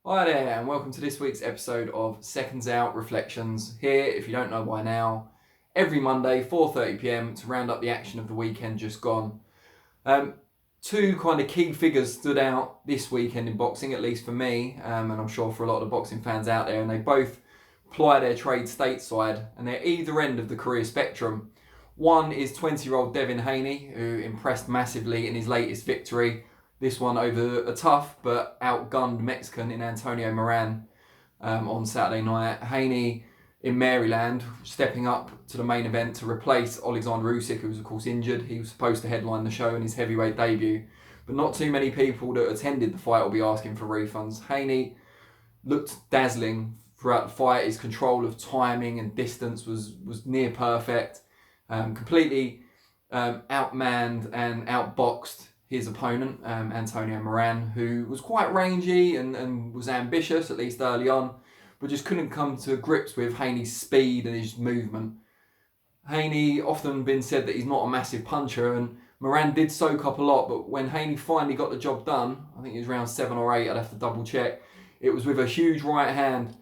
Hi there, and welcome to this week's episode of Seconds Out ReFLEXions. Here, if you don't know by now, every Monday, 4:30 p.m. to round up the action of the weekend just gone. Two kind of key figures stood out this weekend in boxing, at least for me, and I'm sure for a lot of the boxing fans out there, and they both ply their trade stateside, and they're either end of the career spectrum. One is 20-year-old Devin Haney, who impressed massively in his latest victory. This one over a tough but outgunned Mexican in Antonio Moran on Saturday night. Haney in Maryland stepping up to the main event to replace Alexander Usyk, who was of course injured. He was supposed to headline the show in his heavyweight debut, but not too many people that attended the fight will be asking for refunds. Haney looked dazzling throughout the fight. His control of timing and distance was near perfect. Completely outmanned and outboxed his opponent, Antonio Moran, who was quite rangy and was ambitious, at least early on, but just couldn't come to grips with Haney's speed and his movement. Haney often been said that he's not a massive puncher, and Moran did soak up a lot, but when Haney finally got the job done, I think it was round 7 or 8, I'd have to double check, it was with a huge right hand,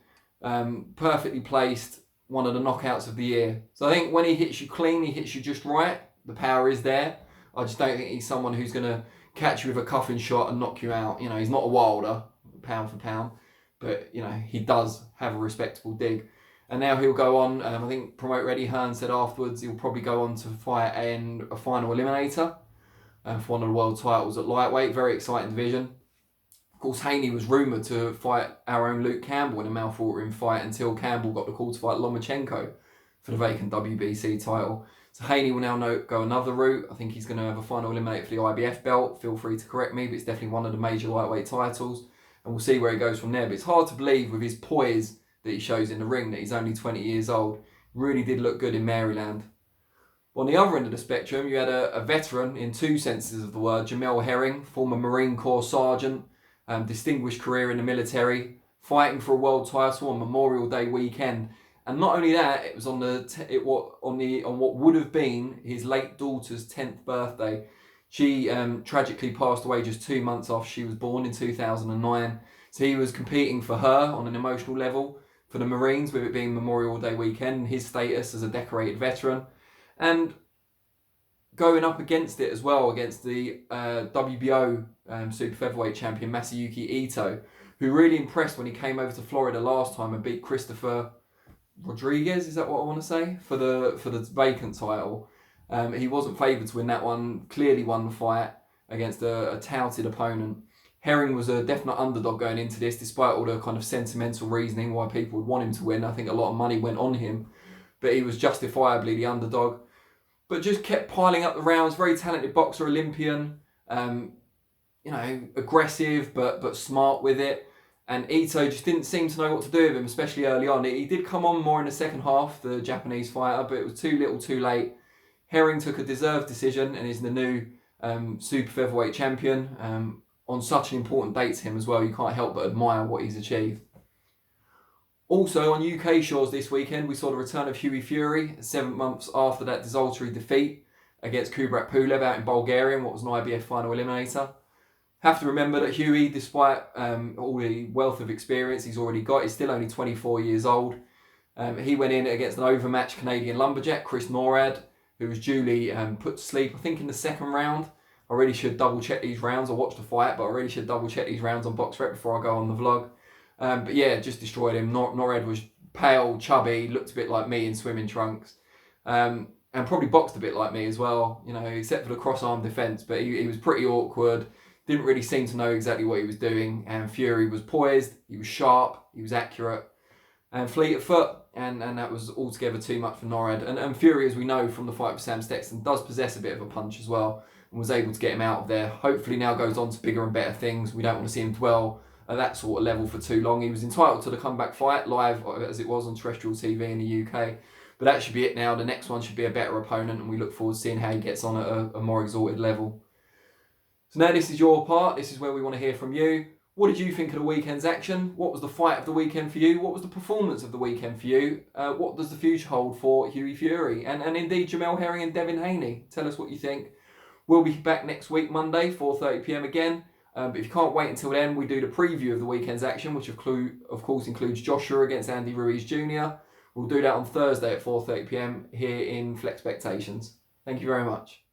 perfectly placed, one of the knockouts of the year. So I think when he hits you clean, he hits you just right, the power is there. I just don't think he's someone who's going to catch you with a cuffing shot and knock you out. You know, he's not a Wilder, pound for pound, but, you know, he does have a respectable dig. And now he'll go on, I think promoter Eddie Hearn said afterwards, he'll probably go on to fight in a final eliminator for one of the world titles at lightweight. Very exciting division. Of course, Haney was rumoured to fight our own Luke Campbell in a mouth-watering fight until Campbell got the call to fight Lomachenko for the vacant WBC title. So Haney will now go another route. I think he's going to have a final eliminator for the IBF belt. Feel free to correct me, but it's definitely one of the major lightweight titles. And we'll see where he goes from there. But it's hard to believe with his poise that he shows in the ring that he's only 20 years old. Really did look good in Maryland. On the other end of the spectrum, you had a veteran in two senses of the word, Jamel Herring, former Marine Corps sergeant, distinguished career in the military, fighting for a world title on Memorial Day weekend. And not only that, it was on what would have been his late daughter's 10th birthday. She tragically passed away just 2 months after she was born in 2009. So he was competing for her on an emotional level for the Marines, with it being Memorial Day weekend, his status as a decorated veteran, and going up against it as well against the WBO super featherweight champion Masayuki Ito, who really impressed when he came over to Florida last time and beat Christopher Rodriguez, is that what I want to say, for the vacant title. He wasn't favoured to win that one, clearly won the fight against a touted opponent. Herring was a definite underdog going into this, despite all the kind of sentimental reasoning why people would want him to win. I think a lot of money went on him, but he was justifiably the underdog. But just kept piling up the rounds, very talented boxer, Olympian, aggressive but smart with it. And Ito just didn't seem to know what to do with him, especially early on. He did come on more in the second half, the Japanese fighter, but it was too little too late. Herring took a deserved decision and is the new super featherweight champion. On such an important date to him as well, you can't help but admire what he's achieved. Also on UK shores this weekend, we saw the return of Hughie Fury, 7 months after that desultory defeat against Kubrat Pulev out in Bulgaria in what was an IBF final eliminator. Have to remember that Hughie, despite all the wealth of experience he's already got, is still only 24 years old. He went in against an overmatched Canadian lumberjack, Chris Norrad, who was duly put to sleep, I think, in the second round. I really should double check these rounds. I watched the fight, but I really should double check these rounds on BoxRec before I go on the vlog. But yeah, just destroyed him. Norrad was pale, chubby, looked a bit like me in swimming trunks. And probably boxed a bit like me as well, you know, except for the cross-arm defence. But he was pretty awkward. Didn't really seem to know exactly what he was doing, and Fury was poised, he was sharp, he was accurate, and fleet of foot, and that was altogether too much for Norrad. And Fury, as we know from the fight with Sam Stexton, does possess a bit of a punch as well, and was able to get him out of there. Hopefully now goes on to bigger and better things. We don't want to see him dwell at that sort of level for too long. He was entitled to the comeback fight, live as it was on terrestrial TV in the UK, but that should be it now. The next one should be a better opponent, and we look forward to seeing how he gets on at a more exalted level. So now this is your part. This is where we want to hear from you. What did you think of the weekend's action? What was the fight of the weekend for you? What was the performance of the weekend for you? What does the future hold for Hughie Fury? And indeed Jamel Herring and Devin Haney. Tell us what you think. We'll be back next week, Monday, 4:30 p.m. again. But if you can't wait until then, we do the preview of the weekend's action, which of course includes Joshua against Andy Ruiz Jr. We'll do that on Thursday at 4:30 p.m. here in ReFLEXions. Thank you very much.